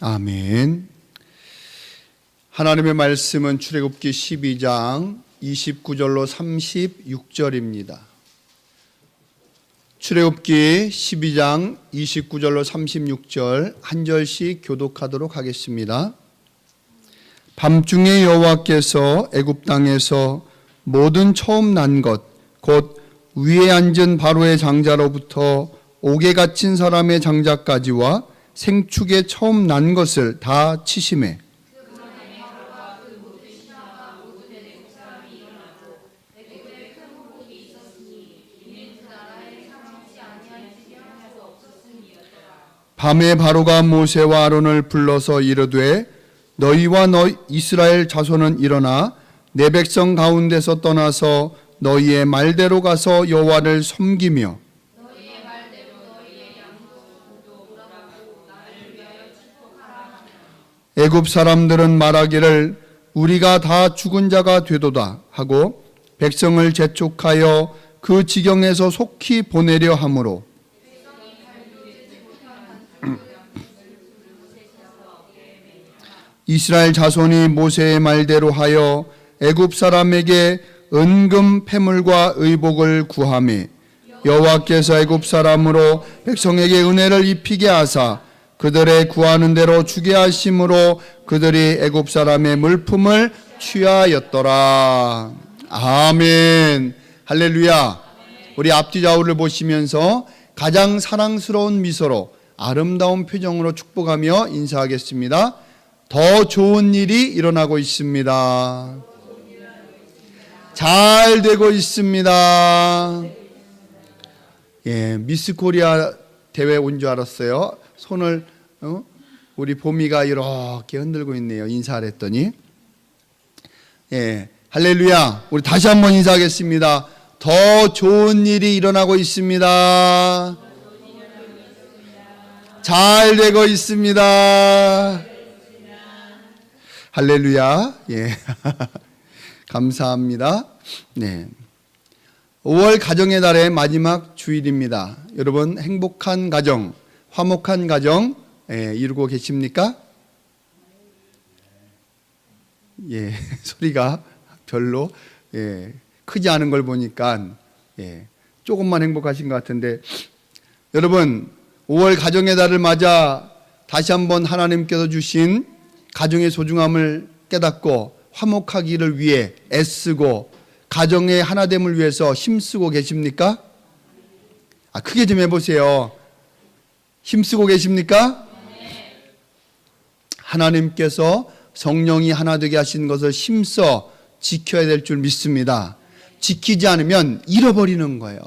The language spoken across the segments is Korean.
아멘. 하나님의 말씀은 출애굽기 12장 29절로 36절입니다. 출애굽기 12장 29절로 36절 한 절씩 교독하도록 하겠습니다. 밤중에 여호와께서 애굽 땅에서 모든 처음 난 것 곧 위에 앉은 바로의 장자로부터 옥에 갇힌 사람의 장자까지와 생축에 처음 난 것을 다 치심해 밤에 바로가 모세와 아론을 불러서 이르되 너희와 이스라엘 자손은 일어나 내 백성 가운데서 떠나서 너희의 말대로 가서 여호와를 섬기며 애굽 사람들은 말하기를 우리가 다 죽은 자가 되도다 하고 백성을 재촉하여 그 지경에서 속히 보내려 하므로 이스라엘 자손이 모세의 말대로 하여 애굽 사람에게 은금 패물과 의복을 구하매 여호와께서 애굽 사람으로 백성에게 은혜를 입히게 하사 그들의 구하는 대로 주게 하심으로 그들이 애굽 사람의 물품을 취하였더라. 아멘. 할렐루야. 우리 앞뒤 좌우를 보시면서 가장 사랑스러운 미소로 아름다운 표정으로 축복하며 인사하겠습니다. 더 좋은 일이 일어나고 있습니다. 잘 되고 있습니다. 예, 미스 코리아 대회 온 줄 알았어요. 손을 우리 보미가 이렇게 흔들고 있네요. 인사를 했더니. 예, 할렐루야. 우리 다시 한번 인사하겠습니다. 더 좋은 일이 일어나고 있습니다. 잘 되고 있습니다. 할렐루야. 예. 감사합니다. 네. 5월 가정의 달의 마지막 주일입니다. 여러분 행복한 가정, 화목한 가정 이루고 계십니까? 예. 소리가 별로 크지 않은 걸 보니까 조금만 행복하신 것 같은데 여러분 5월 가정의 달을 맞아 다시 한번 하나님께서 주신 가정의 소중함을 깨닫고 화목하기를 위해 애쓰고 가정의 하나됨을 위해서 힘쓰고 계십니까? 크게 좀 해보세요. 힘쓰고 계십니까? 하나님께서 성령이 하나 되게 하신 것을 힘써 지켜야 될 줄 믿습니다. 지키지 않으면 잃어버리는 거예요.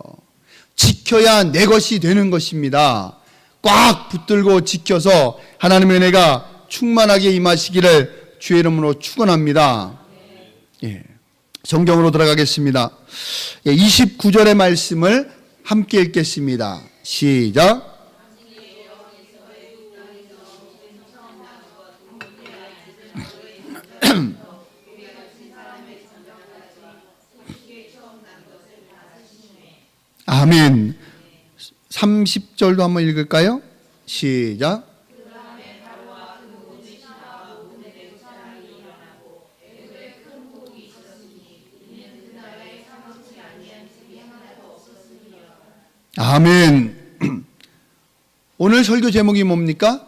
지켜야 내 것이 되는 것입니다. 꽉 붙들고 지켜서 하나님의 은혜가 충만하게 임하시기를 주의 이름으로 축원합니다. 예. 성경으로 들어가겠습니다. 29절의 말씀을 함께 읽겠습니다. 시작. 아멘. 30절도 한번 읽을까요? 시작. 아멘. 오늘 설교 제목이 뭡니까?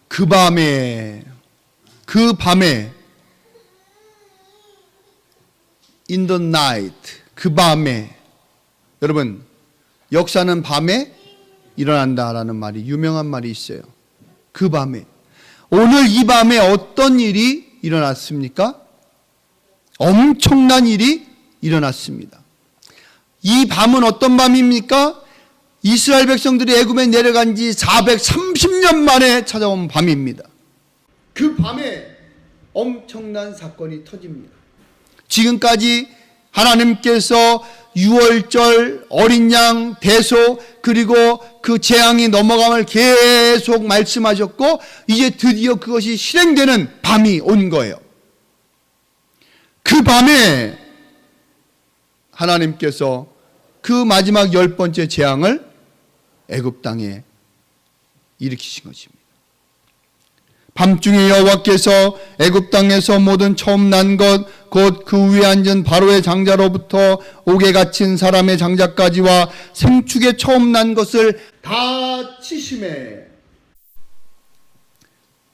그 밤에 in the night, 그 밤에. 여러분 역사는 밤에 일어난다라는 말이 유명한 말이 있어요. 그 밤에. 오늘 이 밤에 어떤 일이 일어났습니까? 엄청난 일이 일어났습니다. 이 밤은 어떤 밤입니까? 이스라엘 백성들이 애굽에 내려간 지 430년 만에 찾아온 밤입니다. 그 밤에 엄청난 사건이 터집니다. 지금까지 하나님께서 유월절, 어린 양, 대소 그리고 그 재앙이 넘어감을 계속 말씀하셨고 이제 드디어 그것이 실행되는 밤이 온 거예요. 그 밤에 하나님께서 그 마지막 10번째 재앙을 애굽 땅에 일으키신 것입니다. 밤중에 여호와께서 애굽 땅에서 모든 처음 난 것 곧 그 위에 앉은 바로의 장자로부터 옥에 갇힌 사람의 장자까지와 생축에 처음 난 것을 다 치심에.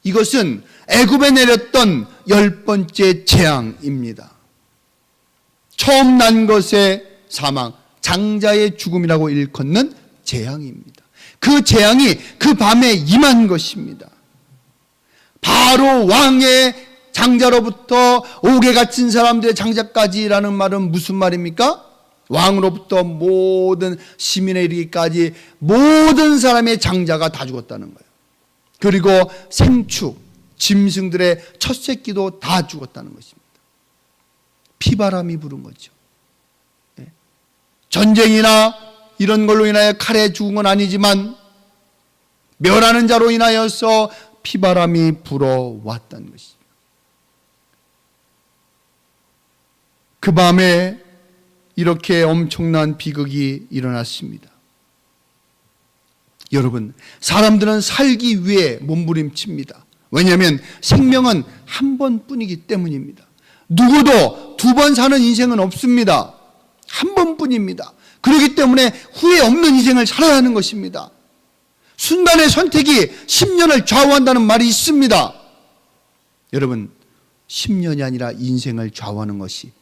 이것은 애굽에 내렸던 10번째 재앙입니다. 처음 난 것의 사망, 장자의 죽음이라고 일컫는 재앙입니다. 그 재앙이 그 밤에 임한 것입니다. 바로 왕의 장자로부터 옥에 갇힌 사람들의 장자까지라는 말은 무슨 말입니까? 왕으로부터 모든 시민에 이르기까지 모든 사람의 장자가 다 죽었다는 거예요. 그리고 생축, 짐승들의 첫 새끼도 다 죽었다는 것입니다. 피바람이 부른 거죠. 전쟁이나 이런 걸로 인하여 칼에 죽은 건 아니지만 멸하는 자로 인하여서 피바람이 불어왔다는 것입니다. 그 밤에 이렇게 엄청난 비극이 일어났습니다. 여러분, 사람들은 살기 위해 몸부림칩니다. 왜냐하면 생명은 한 번뿐이기 때문입니다. 누구도 두 번 사는 인생은 없습니다. 한 번뿐입니다. 그렇기 때문에 후회 없는 인생을 살아야 하는 것입니다. 순간의 선택이 10년을 좌우한다는 말이 있습니다. 여러분, 10년이 아니라 인생을 좌우하는 것이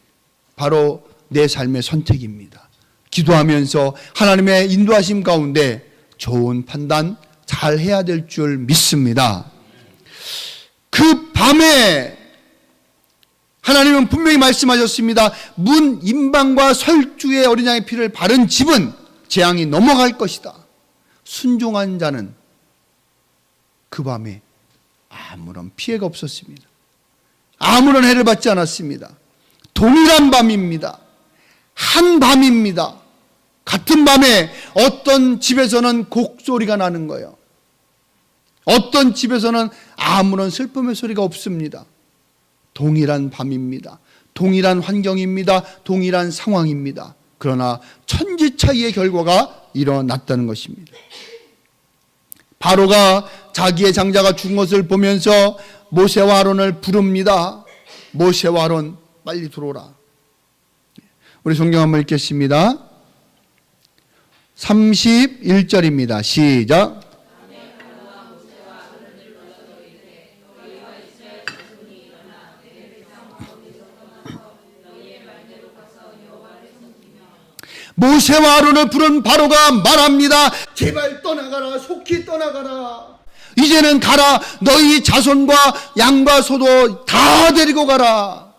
바로 내 삶의 선택입니다. 기도하면서 하나님의 인도하심 가운데 좋은 판단 잘 해야 될 줄 믿습니다. 그 밤에 하나님은 분명히 말씀하셨습니다. 문 임방과 설주의 어린 양의 피를 바른 집은 재앙이 넘어갈 것이다. 순종한 자는 그 밤에 아무런 피해가 없었습니다. 아무런 해를 받지 않았습니다. 동일한 밤입니다. 한 밤입니다. 같은 밤에 어떤 집에서는 곡소리가 나는 거예요. 어떤 집에서는 아무런 슬픔의 소리가 없습니다. 동일한 밤입니다. 동일한 환경입니다. 동일한 상황입니다. 그러나 천지 차이의 결과가 일어났다는 것입니다. 바로가 자기의 장자가 죽은 것을 보면서 모세와 아론을 부릅니다. 모세와 아론 빨리 들어오라. 우리 성경 한번 읽겠습니다. 31절입니다. 시작. 모세와 아론을 부른 바로가 말합니다. 제발 떠나가라. 속히 떠나가라. 이제는 가라. 너희 자손과 양과 소도 다 데리고 가라.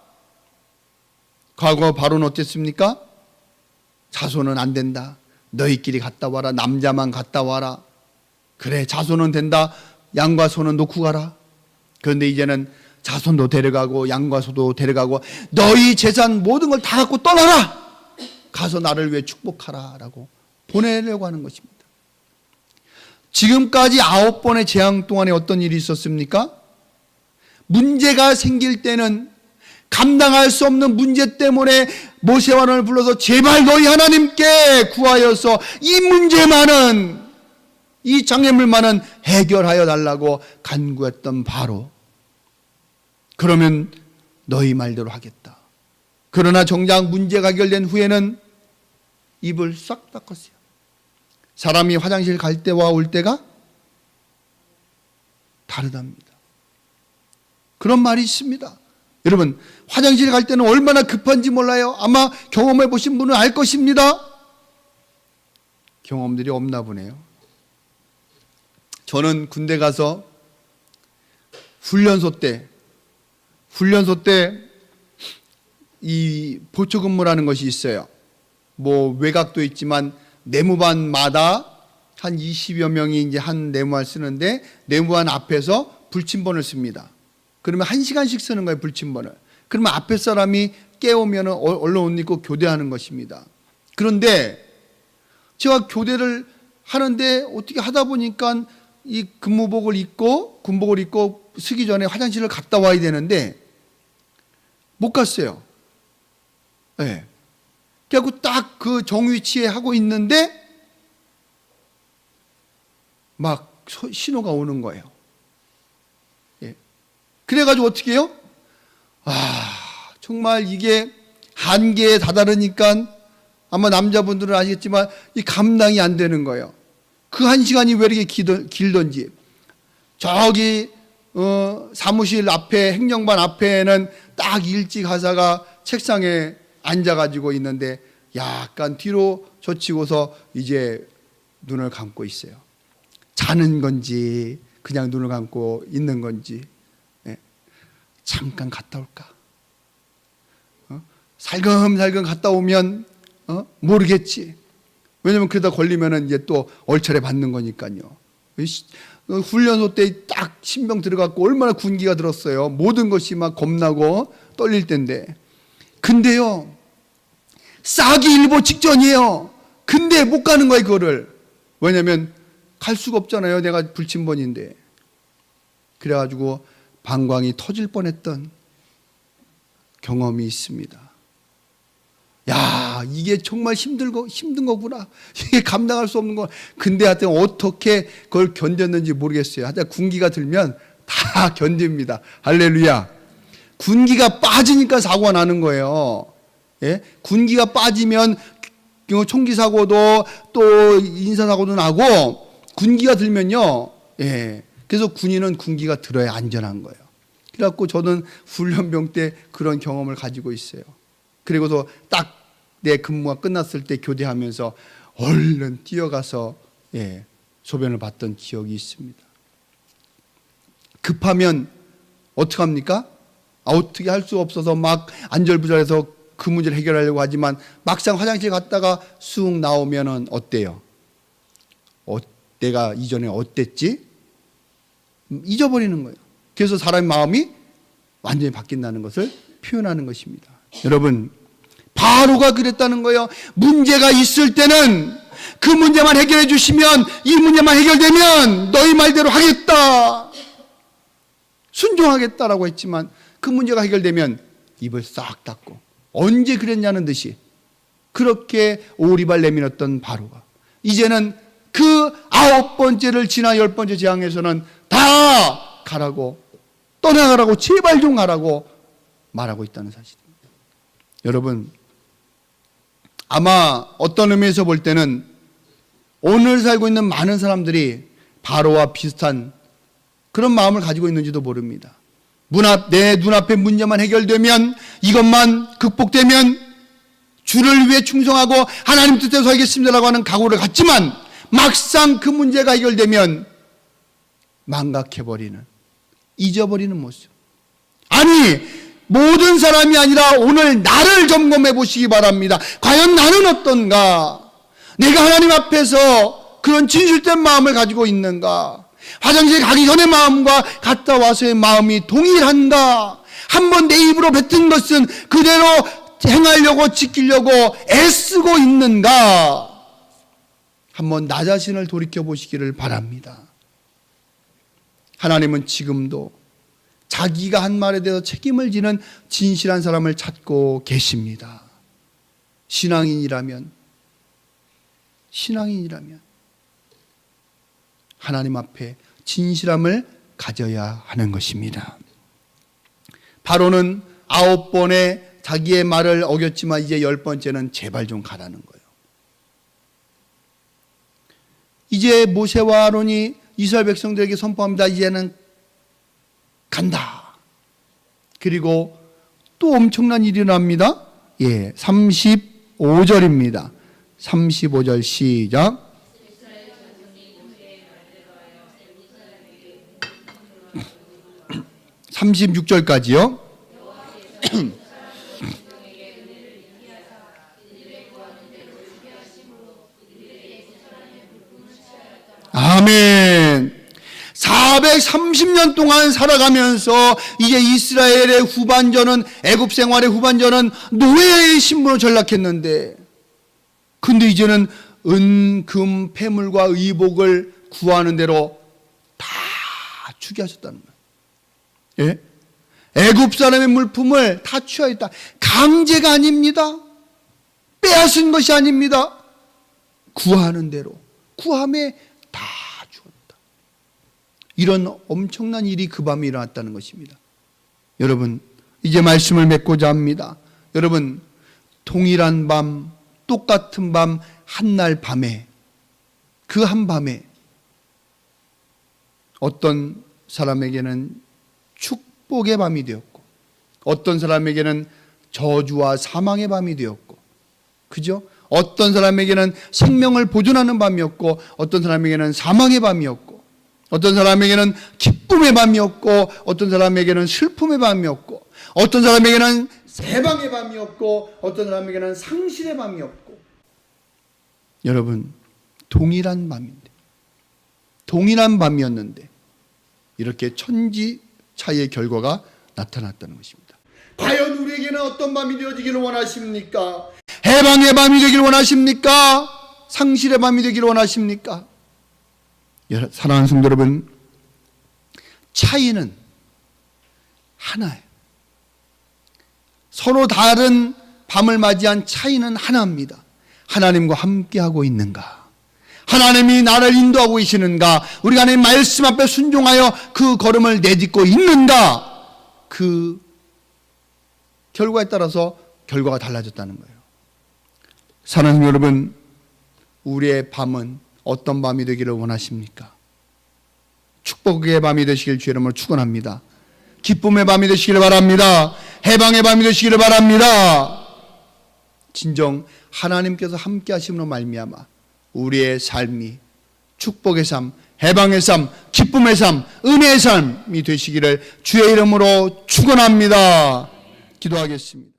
과거 바로는 어땠습니까? 자손은 안 된다. 너희끼리 갔다 와라. 남자만 갔다 와라. 그래, 자손은 된다. 양과 소는 놓고 가라. 그런데 이제는 자손도 데려가고 양과 소도 데려가고 너희 재산 모든 걸 다 갖고 떠나라. 가서 나를 위해 축복하라 라고 보내려고 하는 것입니다. 지금까지 9번의 재앙 동안에 어떤 일이 있었습니까? 문제가 생길 때는 감당할 수 없는 문제 때문에 모세와 아론을 불러서 제발 너희 하나님께 구하여서 이 문제만은, 이 장애물만은 해결하여 달라고 간구했던 바로, 그러면 너희 말대로 하겠다. 그러나 정작 문제가 해결된 후에는 입을 싹 닦았어요. 사람이 화장실 갈 때와 올 때가 다르답니다. 그런 말이 있습니다. 여러분, 화장실 갈 때는 얼마나 급한지 몰라요. 아마 경험해 보신 분은 알 것입니다. 경험들이 없나 보네요. 저는 군대 가서 훈련소 때 이 보초 근무라는 것이 있어요. 뭐 외곽도 있지만 내무반마다 한 20여 명이 이제 한 내무반을 쓰는데 내무반 앞에서 불침번을 씁니다. 그러면 1시간씩 쓰는 거예요, 불침번을. 그러면 앞에 사람이 깨우면 얼른 옷 입고 교대하는 것입니다. 그런데 제가 교대를 하는데 어떻게 하다 보니까 이 근무복을 입고 군복을 입고 쓰기 전에 화장실을 갔다 와야 되는데 못 갔어요. 네. 그래갖고 딱 그 정위치에 하고 있는데 막 신호가 오는 거예요. 예. 그래가지고 어떻게 해요? 정말 이게 한계에 다다르니까 아마 남자분들은 아시겠지만 이 감당이 안 되는 거예요. 그 1시간이 왜 이렇게 길던지. 저기 사무실 앞에, 행정반 앞에는 딱 일찍 하사가 책상에 앉아가지고 있는데 약간 뒤로 젖히고서 이제 눈을 감고 있어요. 자는 건지 그냥 눈을 감고 있는 건지. 잠깐 갔다 올까? 살금살금 갔다 오면 모르겠지. 왜냐면 그러다 걸리면은 이제 또 얼차례 받는 거니까요. 훈련소 때 딱 신병 들어갔고 얼마나 군기가 들었어요. 모든 것이 막 겁나고 떨릴 텐데. 근데요, 싸기 일보 직전이에요. 근데 못 가는 거예요, 그거를. 왜냐면 갈 수가 없잖아요. 내가 불침번인데. 그래가지고 방광이 터질 뻔했던 경험이 있습니다. 야, 이게 정말 힘든 거구나. 이게 감당할 수 없는 거. 근데 하여튼 어떻게 그걸 견뎠는지 모르겠어요. 하여튼 군기가 들면 다 견딥니다. 할렐루야. 군기가 빠지니까 사고가 나는 거예요. 예? 군기가 빠지면 총기 사고도 또 인사 사고도 나고, 군기가 들면요. 예. 그래서 군인은 군기가 들어야 안전한 거예요. 그래갖고 저는 훈련병 때 그런 경험을 가지고 있어요. 그리고서 딱 내 근무가 끝났을 때 교대하면서 얼른 뛰어가서 소변을 봤던 기억이 있습니다. 급하면 어떡합니까? 어떻게 할 수 없어서 막 안절부절해서 그 문제를 해결하려고 하지만 막상 화장실 갔다가 쑥 나오면은 어때요? 내가 이전에 어땠지? 잊어버리는 거예요. 그래서 사람의 마음이 완전히 바뀐다는 것을 표현하는 것입니다. 여러분, 바로가 그랬다는 거예요. 문제가 있을 때는 그 문제만 해결해 주시면, 이 문제만 해결되면 너희 말대로 하겠다, 순종하겠다라고 했지만 그 문제가 해결되면 입을 싹 닫고 언제 그랬냐는 듯이 그렇게 오리발 내밀었던 바로가 이제는 그 9번째를 지나 10번째 재앙에서는 다 가라고, 떠나가라고, 제발 좀 가라고 말하고 있다는 사실입니다. 여러분, 아마 어떤 의미에서 볼 때는 오늘 살고 있는 많은 사람들이 바로와 비슷한 그런 마음을 가지고 있는지도 모릅니다. 내 눈앞에 문제만 해결되면, 이것만 극복되면 주를 위해 충성하고 하나님 뜻대로 살겠습니다라고 하는 각오를 갖지만 막상 그 문제가 해결되면 망각해버리는, 잊어버리는 모습. 아니, 모든 사람이 아니라 오늘 나를 점검해 보시기 바랍니다. 과연 나는 어떤가? 내가 하나님 앞에서 그런 진실된 마음을 가지고 있는가? 화장실 가기 전의 마음과 갔다 와서의 마음이 동일한가? 한번 내 입으로 뱉은 것은 그대로 행하려고, 지키려고 애쓰고 있는가? 한번 나 자신을 돌이켜 보시기를 바랍니다. 하나님은 지금도 자기가 한 말에 대해서 책임을 지는 진실한 사람을 찾고 계십니다. 신앙인이라면 하나님 앞에 진실함을 가져야 하는 것입니다. 바로는 9번의 자기의 말을 어겼지만 이제 10번째는 제발 좀 가라는 거예요. 이제 모세와 아론이 이스라엘 백성들에게 선포합니다. 이제는 간다. 그리고 또 엄청난 일이 일어납니다. 35절입니다. 35절 시작. 36절까지요. 아멘. 430년 동안 살아가면서 이제 이스라엘의 후반전은, 애굽 생활의 후반전은 노예의 신분으로 전락했는데, 근데 이제는 은, 금, 폐물과 의복을 구하는 대로 다 주게 하셨다는 거예요. 예? 애굽 사람의 물품을 다 취하였다. 강제가 아닙니다. 빼앗은 것이 아닙니다. 구하는 대로, 구함에 다 주었다. 이런 엄청난 일이 그 밤에 일어났다는 것입니다. 여러분, 이제 말씀을 맺고자 합니다. 여러분, 동일한 밤, 똑같은 밤, 한날 밤에, 그 한밤에 어떤 사람에게는 축복의 밤이 되었고, 어떤 사람에게는 저주와 사망의 밤이 되었고, 그죠? 어떤 사람에게는 생명을 보존하는 밤이었고, 어떤 사람에게는 사망의 밤이었고, 어떤 사람에게는 기쁨의 밤이었고, 어떤 사람에게는 슬픔의 밤이었고, 어떤 사람에게는 해방의 밤이었고, 어떤 사람에게는 상실의 밤이었고. 여러분, 동일한 밤인데, 동일한 밤이었는데 이렇게 천지 차이의 결과가 나타났다는 것입니다. 과연 우리에게는 어떤 밤이 되어지기를 원하십니까? 해방의 밤이 되기를 원하십니까? 상실의 밤이 되기를 원하십니까? 사랑하는 성도 여러분, 차이는 하나예요. 서로 다른 밤을 맞이한 차이는 하나입니다. 하나님과 함께하고 있는가? 하나님이 나를 인도하고 계시는가? 우리가 하나님 말씀 앞에 순종하여 그 걸음을 내딛고 있는가? 그 결과에 따라서 결과가 달라졌다는 거예요. 사랑하는 여러분, 우리의 밤은 어떤 밤이 되기를 원하십니까? 축복의 밤이 되시길 주의 이름으로 축원합니다. 기쁨의 밤이 되시기를 바랍니다. 해방의 밤이 되시기를 바랍니다. 진정 하나님께서 함께 하심으로 말미암아 우리의 삶이 축복의 삶, 해방의 삶, 기쁨의 삶, 은혜의 삶이 되시기를 주의 이름으로 축원합니다. 기도하겠습니다.